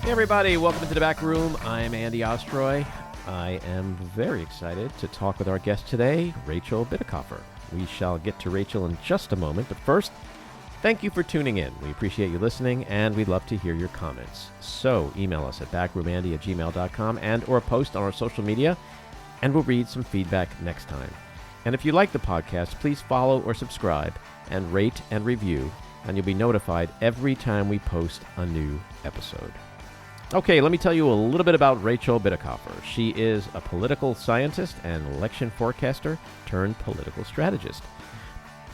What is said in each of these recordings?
Hey everybody, welcome to the back room. I'm Andy Ostroy. I am very excited to talk with our guest today, Rachel Bitecofer. We shall get to Rachel in just a moment, but first, thank you for tuning in. We appreciate you listening, and we'd love to hear your comments. So email us at backroomandy@gmail.com and or post on our social media, and we'll read some feedback next time. And if you like the podcast, please follow or subscribe and rate and review, and you'll be notified every time we post a new episode. Okay, let me tell you a little bit about Rachel Bitecofer. She is a political scientist and election forecaster turned political strategist.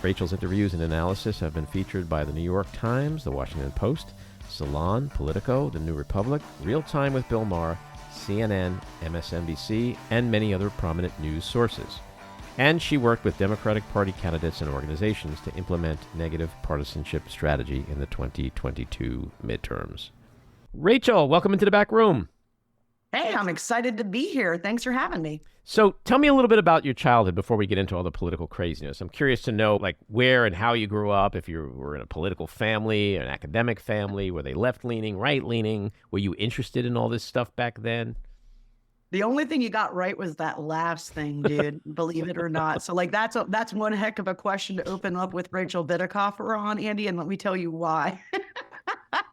Rachel's interviews and analysis have been featured by the New York Times, the Washington Post, Salon, Politico, The New Republic, Real Time with Bill Maher, CNN, MSNBC, and many other prominent news sources. And she worked with Democratic Party candidates and organizations to implement negative partisanship strategy in the 2022 midterms. Rachel, welcome into the back room. Hey, I'm excited to be here. Thanks for having me. So tell me a little bit about your childhood before we get into all the political craziness. I'm curious to know like where and how you grew up, if you were in a political family, an academic family, were they left-leaning, right-leaning? Were you interested in all this stuff back then? The only thing you got right was that last thing, dude, believe it or not. So like that's one heck of a question to open up with Rachel Bitecofer on, Andy, and let me tell you why.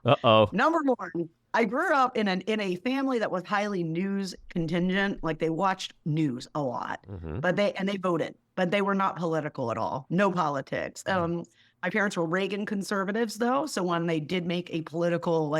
Uh-oh. Number one, I grew up in a family that was highly news contingent. Like they watched news a lot, but they voted, but they were not political at all. No politics. My parents were Reagan conservatives though. So when they did make a political,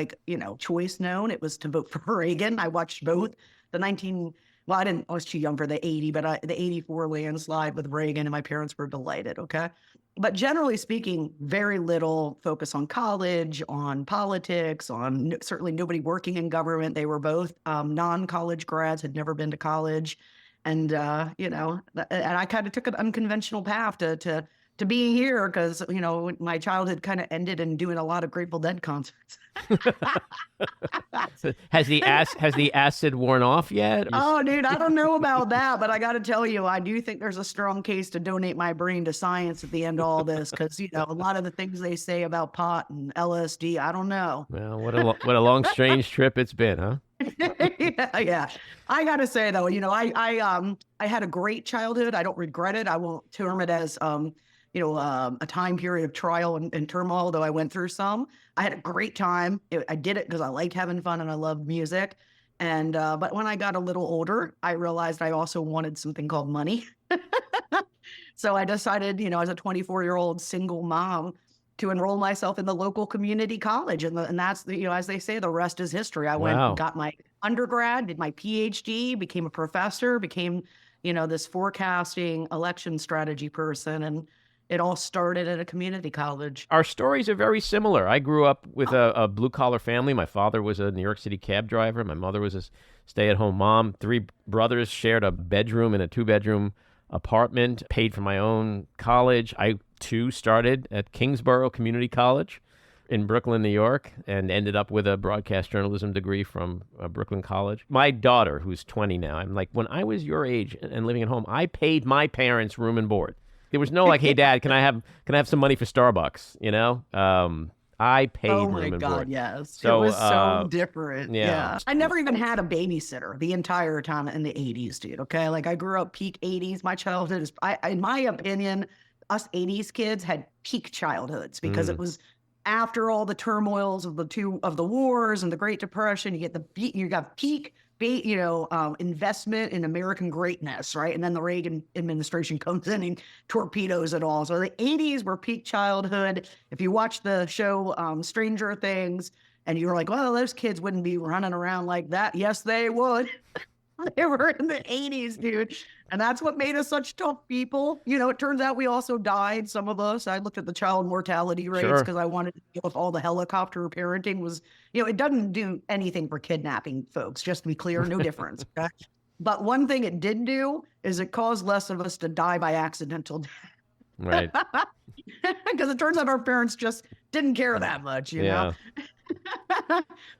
choice known, it was to vote for Reagan. I watched both I was too young for the 80, but the 84 landslide with Reagan, and my parents were delighted. Okay. But generally speaking, very little focus on college, on politics, on certainly nobody working in government. They were both non-college grads, had never been to college. And, and I kind of took an unconventional path to being here because, my childhood kind of ended in doing a lot of Grateful Dead concerts. Has the acid worn off yet? Oh, dude, I don't know about that, but I got to tell you, I do think there's a strong case to donate my brain to science at the end of all this because, a lot of the things they say about pot and LSD, I don't know. Well, what a long, strange trip it's been, huh? Yeah. I got to say, though, I had a great childhood. I don't regret it. I won't term it as a time period of trial and turmoil, though I went through some. I had a great time. I did it because I liked having fun and I loved music. And but when I got a little older, I realized I also wanted something called money. So I decided, as a 24-year-old single mom, to enroll myself in the local community college. And that's, as they say, the rest is history. I went and got my undergrad, did my PhD, became a professor, became, this forecasting election strategy person. And it all started at a community college. Our stories are very similar. I grew up with a blue-collar family. My father was a New York City cab driver. My mother was a stay-at-home mom. 3 brothers shared a bedroom in a 2-bedroom apartment, paid for my own college. I, too, started at Kingsborough Community College in Brooklyn, New York, and ended up with a broadcast journalism degree from Brooklyn College. My daughter, who's 20 now, I'm like, when I was your age and living at home, I paid my parents room and board. There was no like, hey, Dad, can I have some money for Starbucks? I paid room and board. Oh my God, yes. So, it was so different. Yeah. I never even had a babysitter the entire time in the 80s, dude. Okay. Like I grew up peak 80s. My childhood is, in my opinion, us 80s kids had peak childhoods because it was after all the turmoils of the wars and the Great Depression. You got peak investment in American greatness, right? And then the Reagan administration comes in and torpedoes it all. So the 80s were peak childhood. If you watch the show Stranger Things and you're like, well, those kids wouldn't be running around like that. Yes, they would. They were in the 80s, dude. And that's what made us such tough people. It turns out we also died, some of us. I looked at the child mortality rates because I wanted to deal with all the helicopter parenting was, it doesn't do anything for kidnapping folks, just to be clear, no difference. Okay? But one thing it did do is it caused less of us to die by accidental death. Right. Because it turns out our parents just didn't care that much, you know?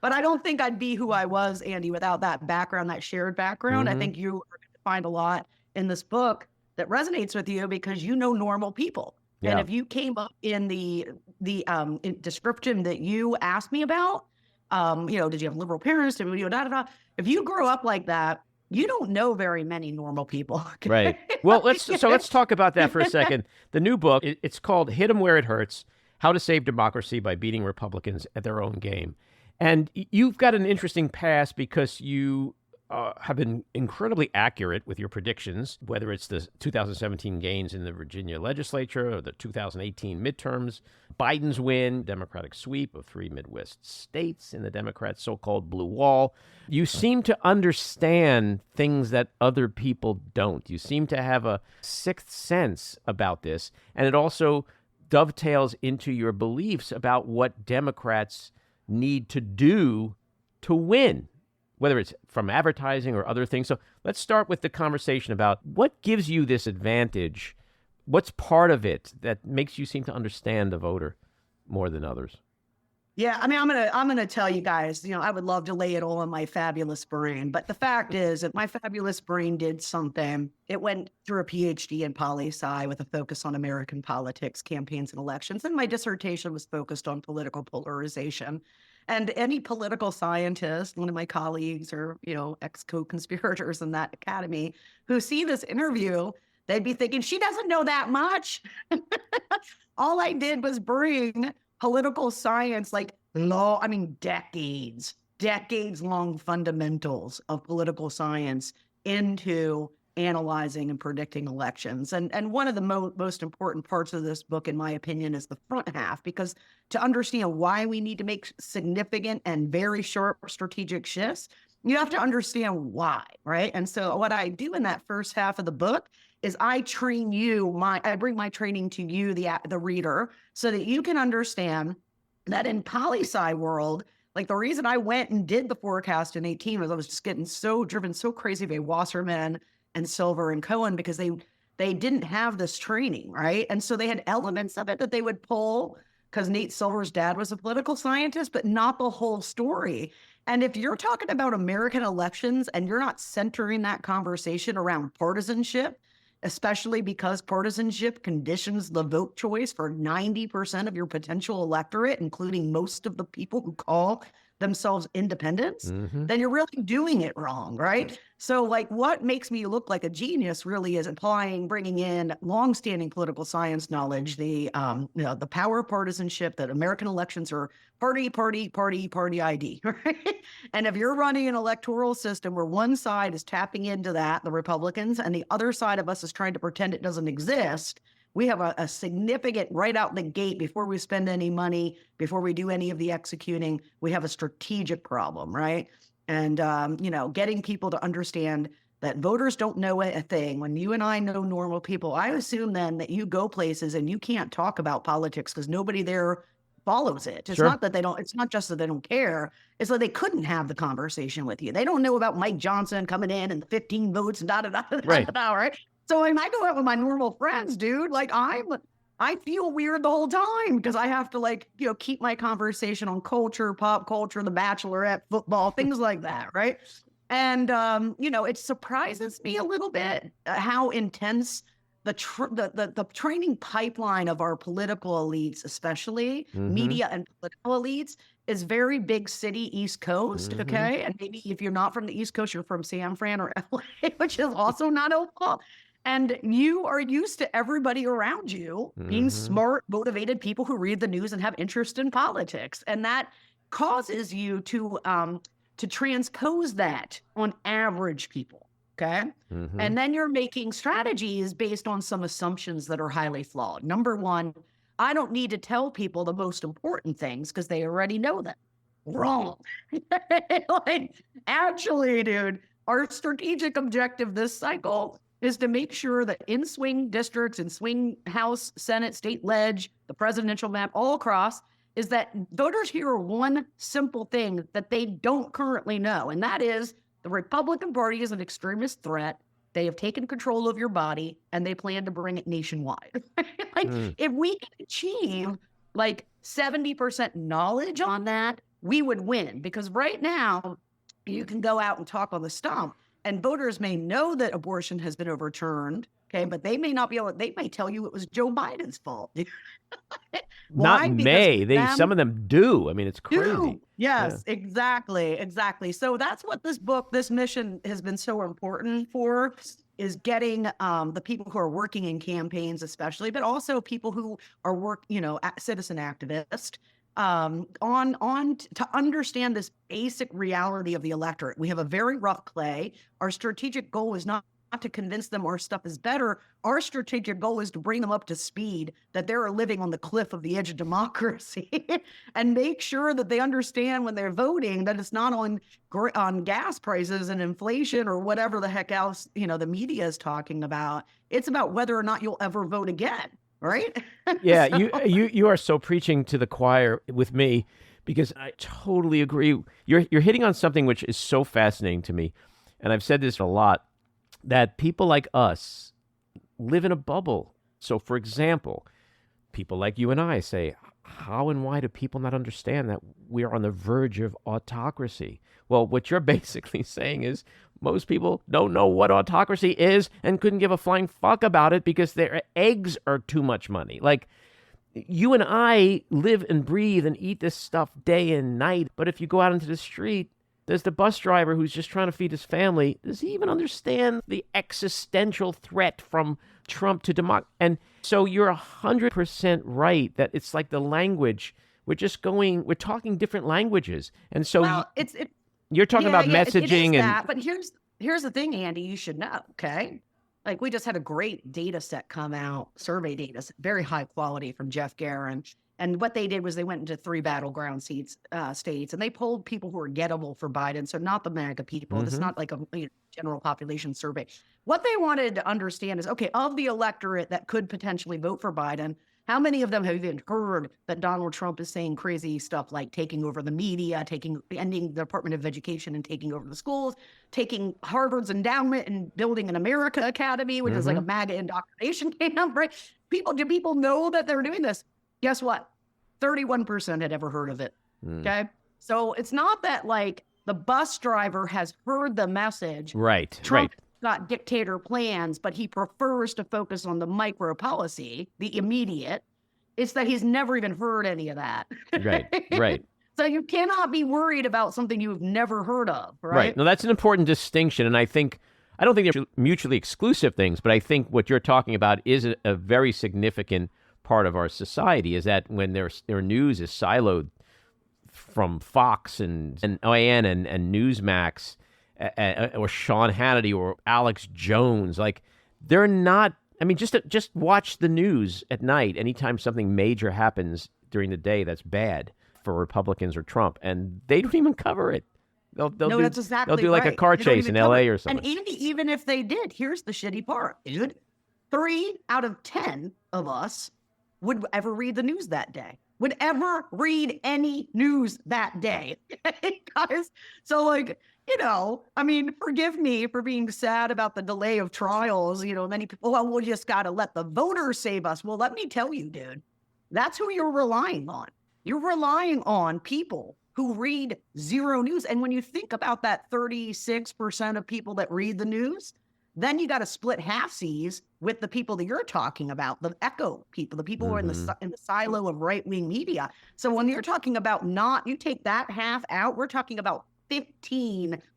But I don't think I'd be who I was, Andy, without that background, that shared background. I think you are going to find a lot in this book that resonates with you because normal people. And if you came up in the description that you asked me about, Did you have liberal parents? Did you, da, da, da. If you grow up like that, you don't know very many normal people. Okay? Right. Well, let's talk about that for a second. The new book, it's called Hit 'em Where It Hurts: How to Save Democracy by Beating Republicans at Their Own Game. And you've got an interesting past because you have been incredibly accurate with your predictions, whether it's the 2017 gains in the Virginia legislature or the 2018 midterms, Biden's win, Democratic sweep of 3 Midwest states in the Democrats' so-called blue wall. You seem to understand things that other people don't. You seem to have a sixth sense about this, and it also dovetails into your beliefs about what Democrats need to do to win, whether it's from advertising or other things. So let's start with the conversation about what gives you this advantage. What's part of it that makes you seem to understand the voter more than others? Yeah, I mean, I'm gonna tell you guys, I would love to lay it all on my fabulous brain, but the fact is that my fabulous brain did something. It went through a PhD in poli-sci with a focus on American politics, campaigns, and elections, and my dissertation was focused on political polarization. And any political scientist, one of my colleagues or, ex-co-conspirators in that academy who see this interview, they'd be thinking, she doesn't know that much. All I did was bring political science, decades long fundamentals of political science into analyzing and predicting elections. And one of the most important parts of this book, in my opinion, is the front half, because to understand why we need to make significant and very sharp strategic shifts, you have to understand why, right? And so what I do in that first half of the book is I train you, I bring my training to you, the reader, so that you can understand that in poli-sci world, like the reason I went and did the forecast in 18 was I was just getting so driven, so crazy by Wasserman and Silver and Cohen, because they didn't have this training, right? And so they had elements of it that they would pull because Nate Silver's dad was a political scientist, but not the whole story. And if you're talking about American elections and you're not centering that conversation around partisanship, especially because partisanship conditions the vote choice for 90% of your potential electorate, including most of the people who call themselves independents, then you're really doing it wrong, right? So what makes me look like a genius really is bringing in longstanding political science knowledge, the power of partisanship, that American elections are party ID, right? And if you're running an electoral system where one side is tapping into that, the Republicans, and the other side of us is trying to pretend it doesn't exist, we have a significant, right out the gate, before we spend any money, before we do any of the executing, we have a strategic problem, right? And, getting people to understand that voters don't know a thing. When you and I know normal people, I assume then that you go places and you can't talk about politics because nobody there follows it. It's not that it's not just that they don't care. It's that they couldn't have the conversation with you. They don't know about Mike Johnson coming in and the 15 votes and right? So when I go out with my normal friends, dude, I feel weird the whole time because I have to keep my conversation on culture, pop culture, The Bachelorette, football, things like that, right? And it surprises me a little bit how intense the training pipeline of our political elites, especially media and political elites, is very big city East Coast, okay? And maybe if you're not from the East Coast, you're from San Fran or LA, which is also not helpful. And you are used to everybody around you being smart, motivated people who read the news and have interest in politics. And that causes you to transpose that on average people, okay? And then you're making strategies based on some assumptions that are highly flawed. Number one, I don't need to tell people the most important things because they already know them. Wrong. Actually, dude, our strategic objective this cycle is to make sure that in swing districts, in swing House, Senate, state ledge, the presidential map, all across, is that voters hear one simple thing that they don't currently know, and that is the Republican Party is an extremist threat. They have taken control of your body, and they plan to bring it nationwide. If we can achieve 70% knowledge on that, we would win. Because right now, you can go out and talk on the stump, And voters may know that abortion has been overturned, okay, but they may not be able, they may tell you it was Joe Biden's fault. Why? Some of them do. I mean, it's crazy. Yes, yeah. Exactly. So that's what this mission has been so important for, is getting the people who are working in campaigns, especially, but also people who are citizen activists, to understand this basic reality of the electorate. We have a very rough clay. Our strategic goal is not to convince them our stuff is better. Our strategic goal is to bring them up to speed, that they're living on the cliff of the edge of democracy and make sure that they understand when they're voting that it's not on gas prices and inflation or whatever the heck else, the media is talking about. It's about whether or not you'll ever vote again. Right? Yeah, so. you are so preaching to the choir with me, because I totally agree. You're hitting on something which is so fascinating to me, and I've said this a lot, that people like us live in a bubble. So, for example, people like you and I say, how and why do people not understand that we are on the verge of autocracy? Well, what you're basically saying is most people don't know what autocracy is and couldn't give a flying fuck about it because their eggs are too much money. Like, you and I live and breathe and eat this stuff day and night. But if you go out into the street, there's the bus driver who's just trying to feed his family. Does he even understand the existential threat from Trump to democracy? And so you're 100% right that it's like the language. We're talking different languages. And so you're talking about messaging. But here's the thing, Andy, you should know, okay? Like, we just had a great data set come out, survey data, very high quality from Jeff Guerin. And what they did was they went into 3 battleground states, and they polled people who are gettable for Biden. So not the MAGA people. Mm-hmm. It's not like a general population survey. What they wanted to understand is, okay, of the electorate that could potentially vote for Biden, how many of them have even heard that Donald Trump is saying crazy stuff like taking over the media, ending the Department of Education and taking over the schools, taking Harvard's endowment and building an America Academy, which is like a MAGA indoctrination camp, right? Do people know that they're doing this? Guess what? 31% had ever heard of it. Okay. So it's not that like the bus driver has heard the message. Right. Trump got dictator plans, but he prefers to focus on the micro policy, the immediate. It's that he's never even heard any of that. Right. So you cannot be worried about something you've never heard of. Right. No, that's an important distinction. And I don't think they're mutually exclusive things, but I think what you're talking about is a very significant part of our society, is that when their news is siloed from Fox and OAN and Newsmax or Sean Hannity or Alex Jones, like, they're not. I mean, just watch the news at night. Anytime something major happens during the day that's bad for Republicans or Trump, and they don't even cover it. They'll do like a car chase in LA or something. And even if they did, here's the shitty part, dude. 3 out of 10 of us would ever read the news that day, would ever read any news that day. Guys, so like, I mean, forgive me for being sad about the delay of trials. Many people, well, we just got to let the voters save us. Well, let me tell you, dude, that's who you're relying on. You're relying on people who read zero news. And when you think about that 36% of people that read the news, then you got to split halfsies with the people that you're talking about, the echo people, the people who are in the silo of right-wing media. So when you're talking about you take that half out, we're talking about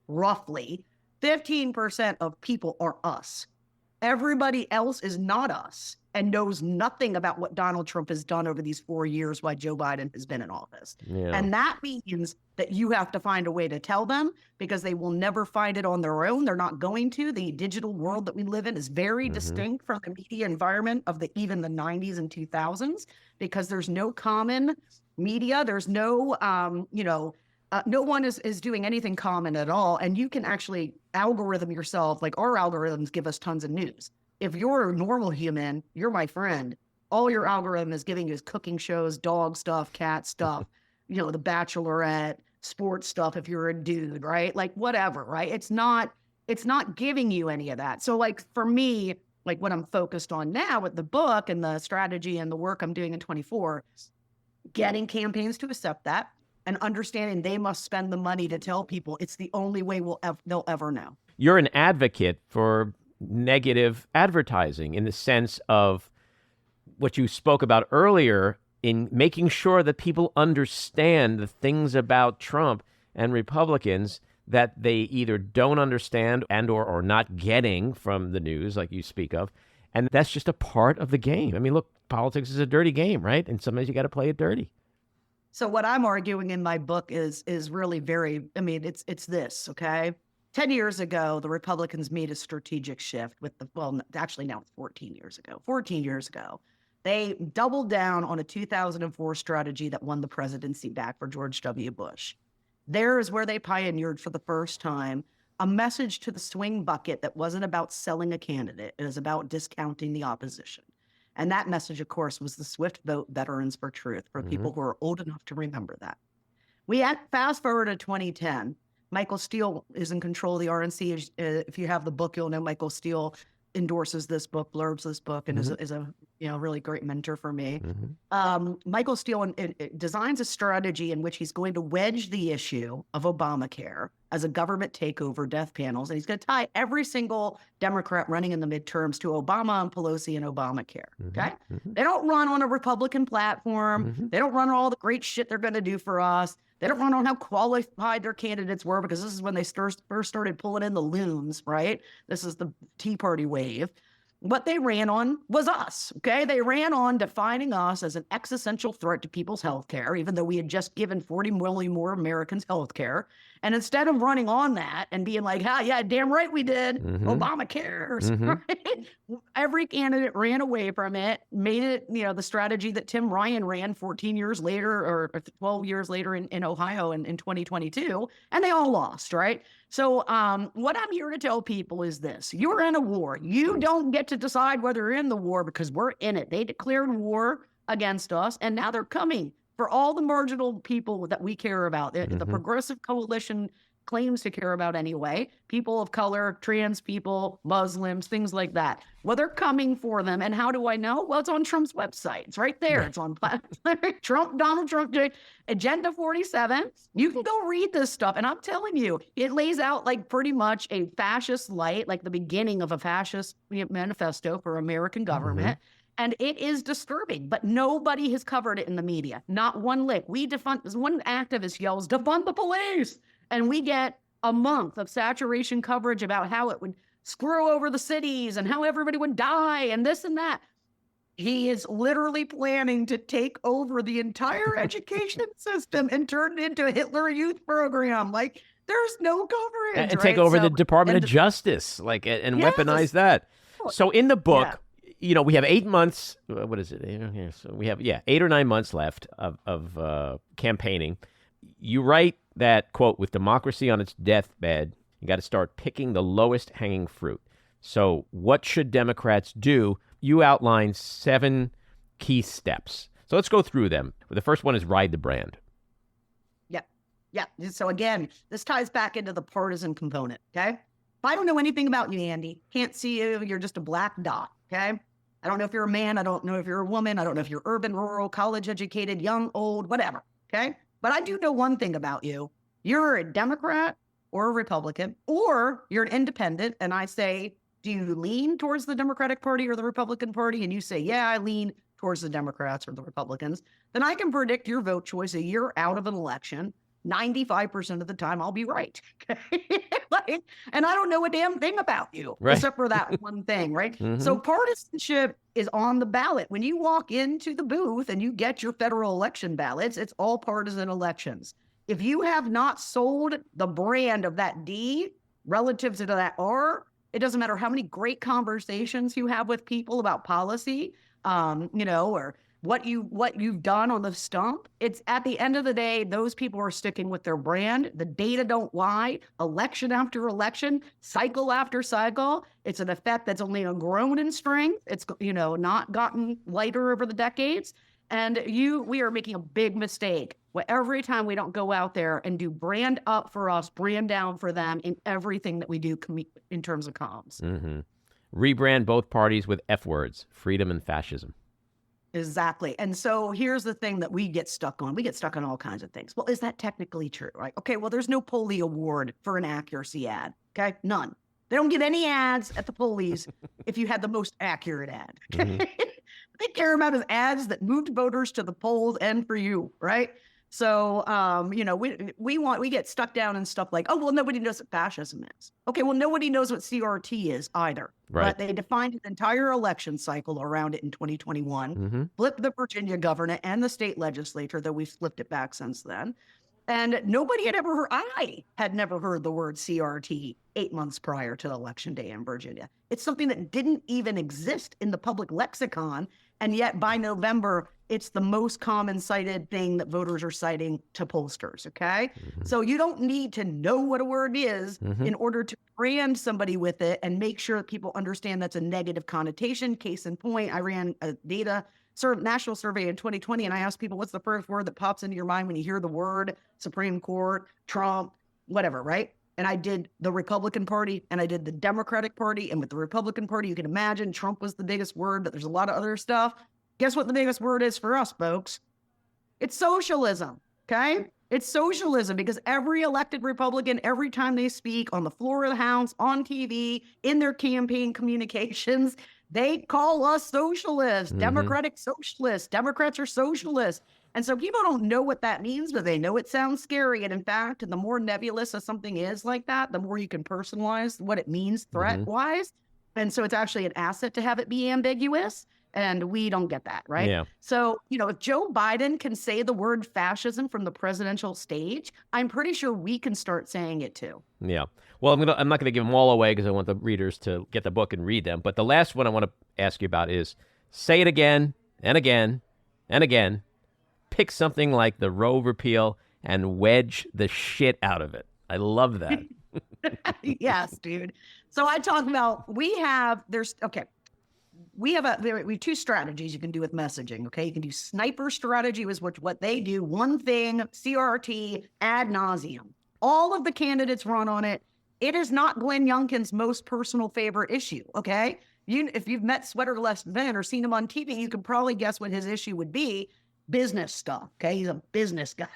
roughly 15% of people are us. Everybody else is not us and knows nothing about what Donald Trump has done over these 4 years while Joe Biden has been in office. Yeah. And that means that you have to find a way to tell them, because they will never find it on their own. They're not going to. The digital world that we live in is very distinct from the media environment of even the 90s and 2000s, because there's no common media. There's no, no one is doing anything common at all. And you can actually algorithm yourself. Like, our algorithms give us tons of news. If you're a normal human, you're my friend. All your algorithm is giving you is cooking shows, dog stuff, cat stuff, The Bachelorette, sports stuff if you're a dude, right? Like, whatever, right? It's not giving you any of that. So like, for me, like, what I'm focused on now with the book and the strategy and the work I'm doing in 24, getting campaigns to accept that and understanding they must spend the money to tell people it's the only way they'll ever know. You're an advocate for negative advertising in the sense of what you spoke about earlier in making sure that people understand the things about Trump and Republicans that they either don't understand and or are not getting from the news like you speak of. And that's just a part of the game. I mean, look, politics is a dirty game, right? And sometimes you got to play it dirty. So what I'm arguing in my book is really very, I mean, it's this, okay? 10 years ago, the Republicans made a strategic shift with actually now it's 14 years ago. 14 years ago, they doubled down on a 2004 strategy that won the presidency back for George W. Bush. There is where they pioneered for the first time a message to the swing bucket that wasn't about selling a candidate. It was about discounting the opposition. And that message, of course, was the swift vote Veterans for Truth for people who are old enough to remember that. Fast forward to 2010. Michael Steele is in control of the RNC. If you have the book, you'll know Michael Steele endorses this book, blurbs this book, and is a really great mentor for me. Michael Steele designs a strategy in which he's going to wedge the issue of Obamacare as a government takeover, death panels, and he's going to tie every single Democrat running in the midterms to Obama and Pelosi and Obamacare. Okay, they don't run on a Republican platform. They don't run on all the great shit they're going to do for us. They don't run on how qualified their candidates were, because this is when they first started pulling in the loons, right? This is the Tea Party wave. What they ran on was us, okay? They ran on defining us as an existential threat to people's health care, even though we had just given 40 million more Americans health care. And instead of running on that and being like, yeah, damn right we did, Obamacare, right? Every candidate ran away from it, made it, the strategy that Tim Ryan ran 14 years later or 12 years later in Ohio in 2022, and they all lost, right? So what I'm here to tell people is this. You're in a war. You don't get to decide whether you're in the war, because we're in it. They declared war against us, and now they're coming for all the marginal people that we care about. The Progressive Coalition claims to care about anyway. People of color, trans people, Muslims, things like that. Well, they're coming for them. And how do I know? Well, it's on Trump's website. It's right there. It's on Donald Trump, Agenda 47. You can go read this stuff. And I'm telling you, it lays out like pretty much a fascist light, like the beginning of a fascist manifesto for American government. And it is disturbing, but nobody has covered it in the media. Not one lick. One activist yells, defund the police. And we get a month of saturation coverage about how it would screw over the cities and how everybody would die and this and that. He is literally planning to take over the entire education system and turn it into a Hitler Youth program. Like, there's no coverage. And take over the Department of Justice, and weaponize that. So in the book, we have 8 months. What is it? So we have 8 or 9 months left of campaigning. You write that, quote, with democracy on its deathbed, you got to start picking the lowest hanging fruit. So what should Democrats do? You outline 7 key steps. So let's go through them. The first one is ride the brand. Yeah. So again, this ties back into the partisan component, okay? If I don't know anything about you, Andy, can't see you, you're just a black dot, okay? I don't know if you're a man. I don't know if you're a woman. I don't know if you're urban, rural, college educated, young, old, whatever, okay? But I do know one thing about you. You're a Democrat or a Republican, or you're an independent. And I say, do you lean towards the Democratic Party or the Republican Party? And you say, yeah, I lean towards the Democrats or the Republicans. Then I can predict your vote choice a year out of an election. 95% of the time, I'll be right. Okay? And I don't know a damn thing about you, except for that one thing, right? So partisanship is on the ballot. When you walk into the booth and you get your federal election ballots, it's all partisan elections. If you have not sold the brand of that D relative to that R, it doesn't matter how many great conversations you have with people about policy, or what you've done on the stump. It's at the end of the day, those people are sticking with their brand. The data don't lie. Election after election, cycle after cycle. It's an effect that's only grown in strength. It's, not gotten lighter over the decades. And we are making a big mistake where every time we don't go out there and do brand up for us, brand down for them in everything that we do in terms of comms. Rebrand both parties with F words, freedom and fascism. Exactly. And so here's the thing that we get stuck on. We get stuck on all kinds of things. Well, is that technically true? Right? Okay, well, there's no Polly Award for an accuracy ad. Okay, none. They don't get any ads at the polls if you had the most accurate ad. Mm-hmm. They care about is ads that moved voters to the polls and for you, right? So, we get stuck down in stuff like, oh, well, nobody knows what fascism is. Okay, well, nobody knows what CRT is either. Right. But they defined an entire election cycle around it in 2021, flipped the Virginia governor and the state legislature, though we've flipped it back since then. And nobody had ever heard, I had never heard the word CRT 8 months prior to Election Day in Virginia. It's something that didn't even exist in the public lexicon. And yet by November, it's the most common cited thing that voters are citing to pollsters, okay? So you don't need to know what a word is in order to brand somebody with it and make sure that people understand that's a negative connotation. Case in point, I ran a national survey in 2020, and I asked people, what's the first word that pops into your mind when you hear the word Supreme Court, Trump, whatever, right? And I did the Republican Party and I did the Democratic Party. And with the Republican Party, you can imagine Trump was the biggest word, but there's a lot of other stuff. Guess what the biggest word is for us, folks? It's socialism, okay? It's socialism, because every elected Republican, every time they speak on the floor of the House, on TV, in their campaign communications, they call us socialists, democratic socialists. Democrats are socialists. And so people don't know what that means, but they know it sounds scary. And in fact, the more nebulous something is like that, the more you can personalize what it means threat-wise. And so it's actually an asset to have it be ambiguous. And we don't get that, right? Yeah. So, if Joe Biden can say the word fascism from the presidential stage, I'm pretty sure we can start saying it too. Yeah. Well, I'm not going to give them all away because I want the readers to get the book and read them. But the last one I want to ask you about is say it again and again and again. Pick something like the Roe repeal and wedge the shit out of it. I love that. Yes, dude. So I talk about, we have two strategies you can do with messaging, okay? You can do sniper strategy, which what they do, one thing, CRT, ad nauseum. All of the candidates run on it. It is not Glenn Youngkin's most personal favorite issue, okay? If you've met Sweaterless Ben or seen him on TV, you can probably guess what his issue would be. Business stuff, okay? He's a business guy.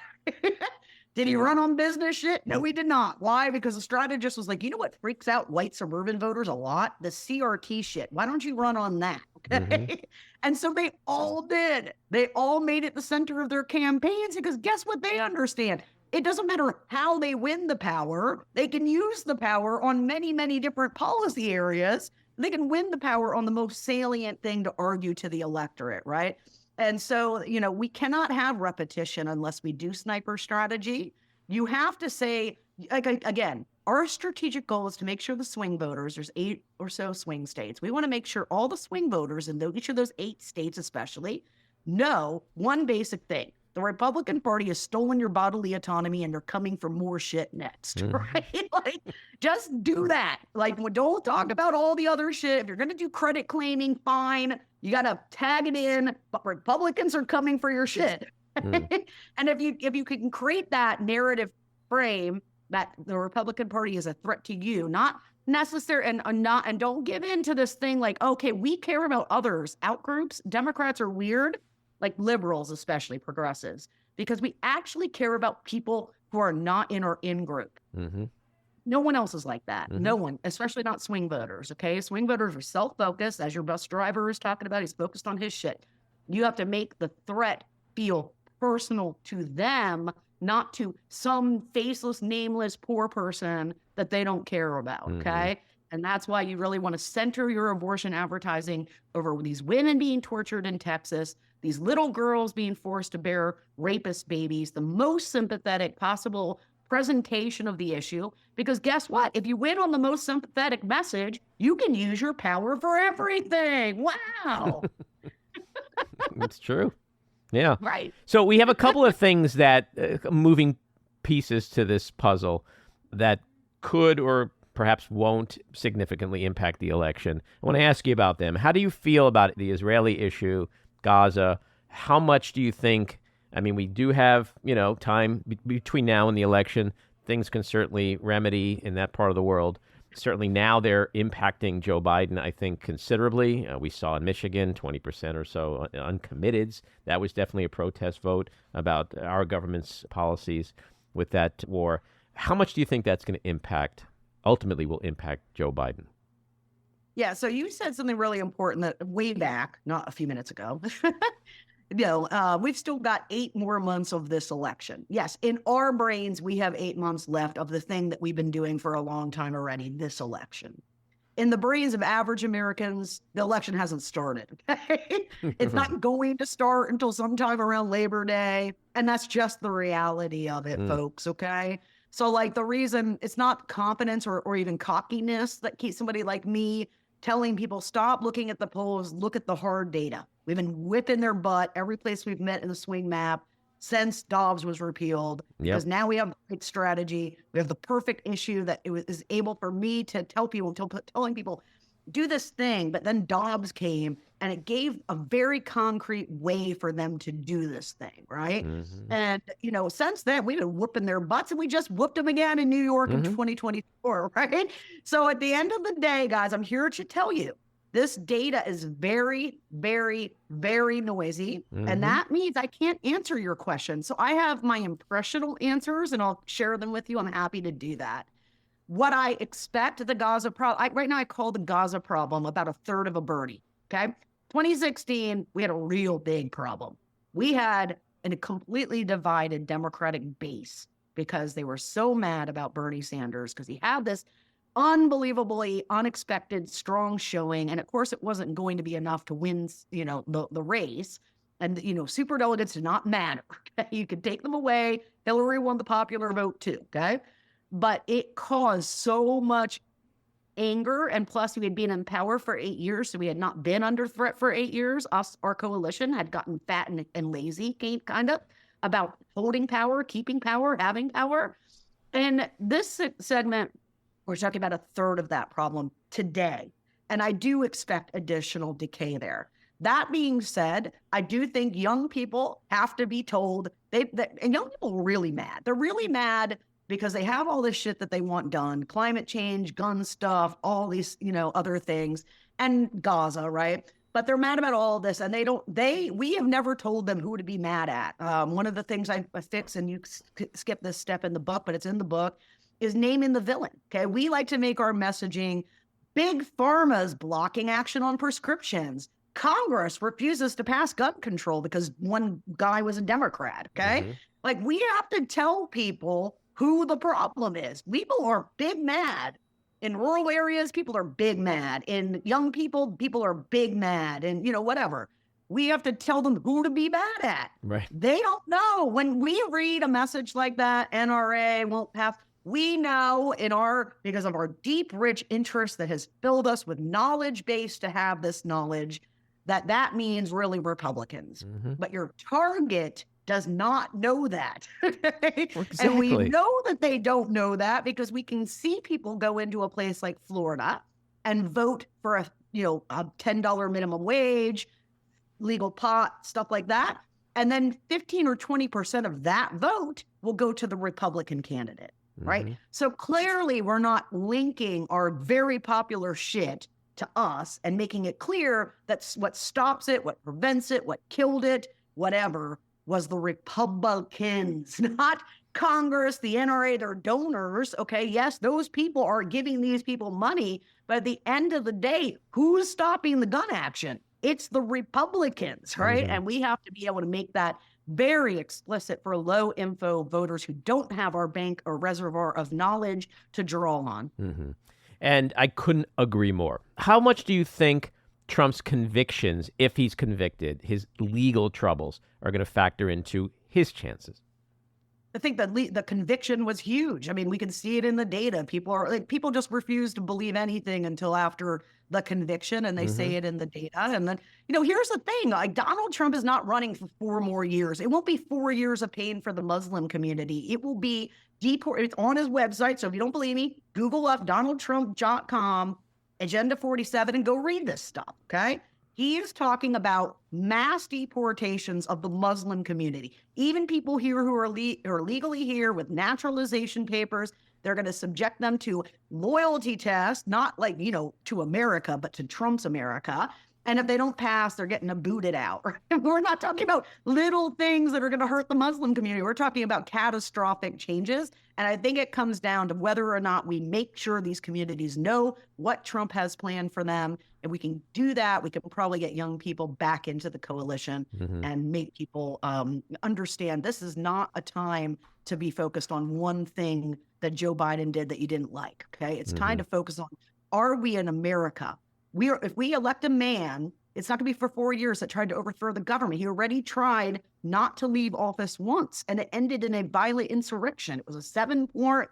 Did he run on business shit? No, he did not. Why? Because the strategist was like, you know what freaks out white suburban voters a lot? The CRT shit. Why don't you run on that? Okay. And so they all did. They all made it the center of their campaigns, because guess what they understand? It doesn't matter how they win the power. They can use the power on many, many different policy areas. They can win the power on the most salient thing to argue to the electorate, right? And so, we cannot have repetition unless we do sniper strategy. You have to say, again, our strategic goal is to make sure the swing voters, there's 8 or so swing states. We want to make sure all the swing voters in each of those 8 states especially know one basic thing. The Republican Party has stolen your bodily autonomy and they're coming for more shit next, right? Like, just do that. Like, don't talk about all the other shit. If you're going to do credit claiming, fine. You got to tag it in, but Republicans are coming for your shit. And if you can create that narrative frame that the Republican Party is a threat to you, not necessary, and don't give in to this thing like, okay, we care about others, outgroups. Democrats are weird, like liberals, especially progressives, because we actually care about people who are not in our in-group. No one else is like that. No one, especially not swing voters, okay? Swing voters are self-focused. As your bus driver is talking about, he's focused on his shit. You have to make the threat feel personal to them, not to some faceless, nameless, poor person that they don't care about, okay? And that's why you really want to center your abortion advertising over these women being tortured in Texas, these little girls being forced to bear rapist babies, the most sympathetic possible presentation of the issue. Because guess what? If you win on the most sympathetic message, you can use your power for everything. Wow. It's true. Yeah. Right. So we have a couple of things that moving pieces to this puzzle that could or perhaps won't significantly impact the election. I want to ask you about them. How do you feel about the Israeli issue, Gaza? How much do you think, I mean, we do have, time between now and the election. Things can certainly remedy in that part of the world. Certainly now they're impacting Joe Biden, I think, considerably. We saw in Michigan, 20% or so uncommitteds. That was definitely a protest vote about our government's policies with that war. How much do you think that's going to impact ultimately will impact Joe Biden. Yeah, so you said something really important that way back, not a few minutes ago. We've still got 8 more months of this election. Yes, in our brains, we have 8 months left of the thing that we've been doing for a long time already, this election. In the brains of average Americans, the election hasn't started. Okay? It's not going to start until sometime around Labor Day. And that's just the reality of it, folks. Okay. So like the reason it's not competence or even cockiness that keeps somebody like me telling people, stop looking at the polls, look at the hard data. We've been whipping their butt every place we've met in the swing map since Dobbs was repealed, because now we have a strategy. We have the perfect issue that is able for me to tell people, telling people, do this thing. But then Dobbs came and it gave a very concrete way for them to do this thing, right? And, since then, we've been whooping their butts, and we just whooped them again in New York in 2024, right? So at the end of the day, guys, I'm here to tell you, this data is very, very, very noisy. And that means I can't answer your question. So I have my impressional answers, and I'll share them with you. I'm happy to do that. What I expect the Gaza problem, right now I call the Gaza problem about a third of a Bernie, okay? 2016, we had a real big problem. We had a completely divided Democratic base because they were so mad about Bernie Sanders because he had this unbelievably unexpected strong showing. And of course, it wasn't going to be enough to win, the race. And, superdelegates did not matter. Okay? You could take them away. Hillary won the popular vote too, okay? But it caused so much anger. And plus, we had been in power for 8 years. So we had not been under threat for 8 years. Our coalition had gotten fat and lazy, kind of, about holding power, keeping power, having power. And this segment, we're talking about a third of that problem today. And I do expect additional decay there. That being said, I do think young people have to be told, and young people are really mad. They're really mad because they have all this shit that they want done, climate change, gun stuff, all these, other things, and Gaza, right? But they're mad about all of this, and we have never told them who to be mad at. One of the things I fix, and you skip this step in the book, but it's in the book, is naming the villain, okay? We like to make our messaging, big pharma's blocking action on prescriptions. Congress refuses to pass gun control because one guy was a Democrat, okay? Like, we have to tell people who the problem is. People are big mad. In rural areas, people are big mad. In young people, people are big mad. And, whatever. We have to tell them who to be mad at. Right. They don't know. When we read a message like that, NRA won't pass. We know because of our deep, rich interest that has filled us with knowledge base to have this knowledge, that means really Republicans. But your target does not know that. Exactly. And we know that they don't know that because we can see people go into a place like Florida and vote for a $10 minimum wage, legal pot, stuff like that. And then 15 or 20% of that vote will go to the Republican candidate. Right. So clearly we're not linking our very popular shit to us and making it clear that what stops it, what prevents it, what killed it, whatever, was the Republicans, not Congress, the NRA, their donors. Okay. Yes, those people are giving these people money. But at the end of the day, who's stopping the gun action? It's the Republicans. Right. And we have to be able to make that very explicit for low info voters who don't have our bank or reservoir of knowledge to draw on. And I couldn't agree more. How much do you think Trump's convictions, if he's convicted, his legal troubles, are going to factor into his chances? I think that the conviction was huge. I mean, we can see it in the data. People just refuse to believe anything until after the conviction, and they say it in the data. And then, here's the thing: like, Donald Trump is not running for 4 more years. It won't be 4 years of pain for the Muslim community. It will be it's on his website. So if you don't believe me, Google up DonaldTrump.com, Agenda 47, and go read this stuff. Okay. He is talking about mass deportations of the Muslim community. Even people here who are legally here with naturalization papers, they're going to subject them to loyalty tests, not like, to America, but to Trump's America. And if they don't pass, they're getting booted out. We're not talking about little things that are going to hurt the Muslim community. We're talking about catastrophic changes. And I think it comes down to whether or not we make sure these communities know what Trump has planned for them. And we can do that. We can probably get young people back into the coalition and make people understand this is not a time to be focused on one thing that Joe Biden did that you didn't like. Okay. It's time to focus on, are we in America? If we elect a man, it's not going to be for 4 years that tried to overthrow the government. He already tried not to leave office once, and it ended in a violent insurrection. It was a 7-part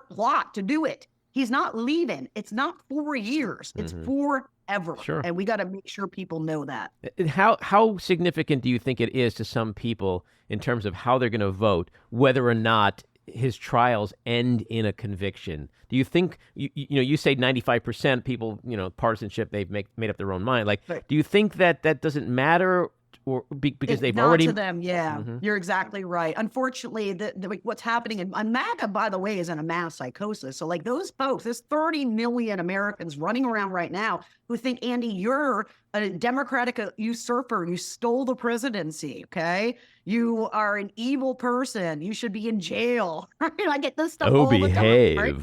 plot to do it. He's not leaving. It's not 4 years. It's forever. Sure. And we got to make sure people know that. How significant do you think it is to some people in terms of how they're going to vote, whether or not his trials end in a conviction? Do you think, you say 95% people, partisanship, they've made up their own mind. Like, do you think that doesn't matter, or because they've already... Not to them, yeah. You're exactly right. Unfortunately, what's happening in MAGA, by the way, is in a mass psychosis. So like those folks, there's 30 million Americans running around right now who think, Andy, you're a Democratic usurper. You stole the presidency, okay? You are an evil person. You should be in jail. I get this stuff all the time, right?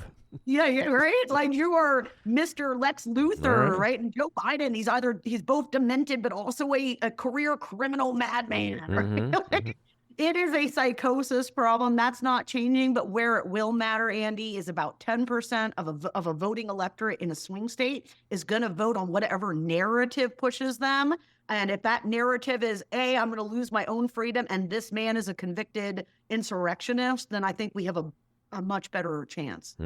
Yeah, right? Like you are Mr. Lex Luthor, right? And Joe Biden, he's both demented, but also a career criminal madman, right? It is a psychosis problem. That's not changing, but where it will matter, Andy, is about 10% of a voting electorate in a swing state is going to vote on whatever narrative pushes them. And if that narrative is, A, I'm going to lose my own freedom, and this man is a convicted insurrectionist, then I think we have a much better chance.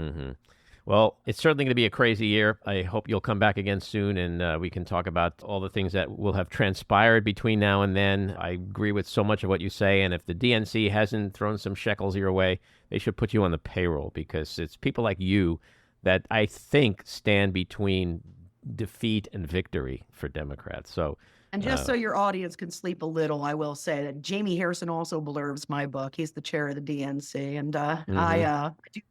Well, it's certainly going to be a crazy year. I hope you'll come back again soon, and we can talk about all the things that will have transpired between now and then. I agree with so much of what you say, and if the DNC hasn't thrown some shekels your way, they should put you on the payroll, because it's people like you that I think stand between defeat and victory for Democrats. And just so your audience can sleep a little, I will say that Jamie Harrison also blurbs my book. He's the chair of the DNC, and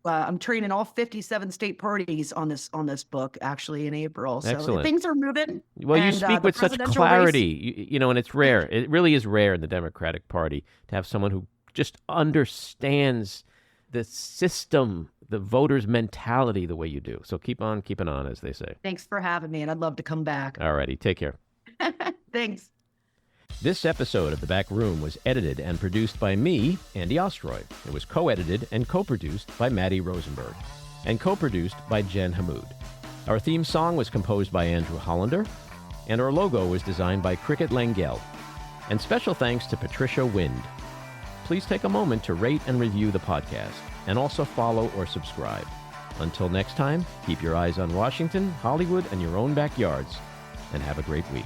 I'm training all 57 state parties on this book actually in April. So excellent. Things are moving. Well, you speak with such clarity, and it's rare. It really is rare in the Democratic Party to have someone who just understands the system, the voters' mentality the way you do. So keep on keeping on, as they say. Thanks for having me, and I'd love to come back. All righty, take care. Thanks. This episode of The Back Room was edited and produced by me, Andy Ostroy. It was co-edited and co-produced by Maddie Rosenberg, and co-produced by Jen Hammoud. Our theme song was composed by Andrew Hollander, and our logo was designed by Cricket Langell. And special thanks to Patricia Wind. Please take a moment to rate and review the podcast, and also follow or subscribe. Until next time, keep your eyes on Washington, Hollywood, and your own backyards, and have a great week.